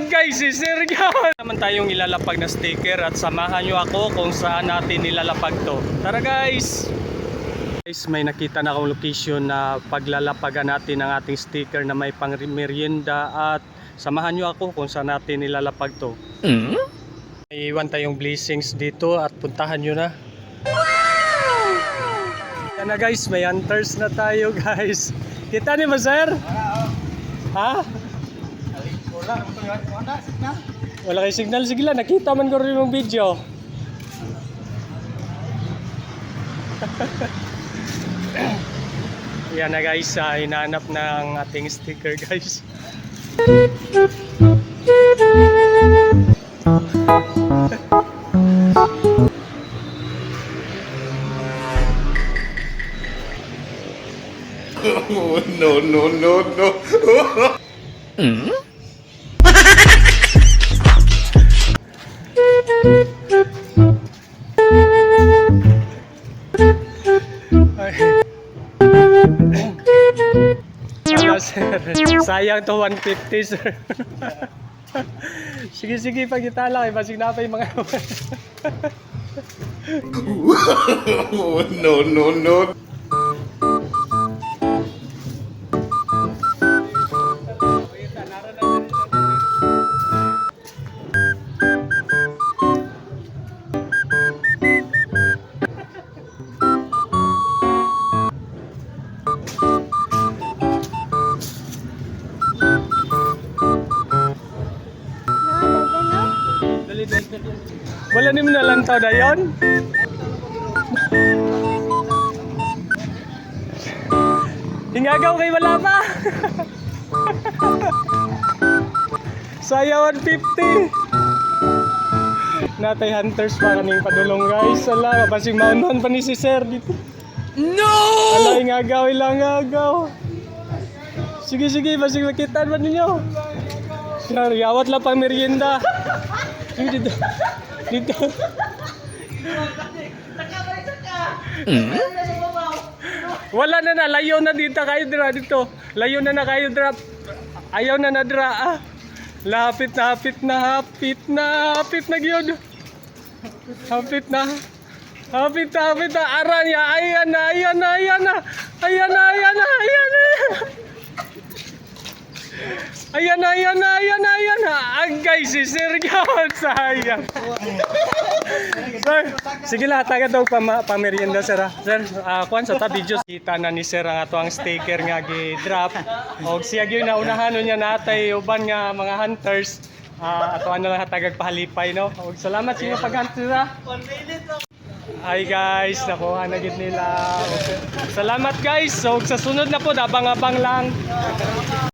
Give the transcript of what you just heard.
Guys, si Sir John! Naman tayong ilalapag na sticker at samahan nyo ako kung saan natin ilalapag to. Tara guys! Guys, may nakita na akong location na paglalapagan natin ang ating sticker na may pang merienda at samahan nyo ako kung saan natin ilalapag to. May iwan tayong blessings dito at puntahan nyo na. Yan na guys, may hunters na tayo guys. Kita ni ba sir? Ha? Wala kay signal. Sige lang, nakita man ko rin yung video. Yan na guys, hinahanap ng ating sticker guys. Oh, no, no, no, no. Wala sir, sayang to 150 sir. Sige, pagkita lang, basig na pa yung mga Oh, no, no, no. Wala ni mo nalantaw na yun? Hingagaw kay wala pa. Saya 150. Natay hunters pa kaning padulong guys. Ala, basing maunhan pa ni si sir dito. No! Ala, hingagaw, ilangagaw. Sige, basing makitaan ba ninyo? Sir, yawat lang pang merienda. Sige, dito. Wala na, layo na dito kayo dito. Layo na kayo dra. Ayaw na dra. Lapit na gyud. Hapit na. Aran ya. Ayan na. Guys, si Sir John, sayang. Sir, sige lang, tagad daw pamerienda sir. Sir, kuan sa ta videos kita na ni sir ang ato ang sticker nga gi-drop. Og siya gyud naunahan niya natay uban nga mga hunters. Ato ano lang hatagag pahalipay no. Og salamat sa inyong pag-hunter. Hi guys, nakuha na gid nila. Salamat guys. So sa sunod na po abang-abang lang.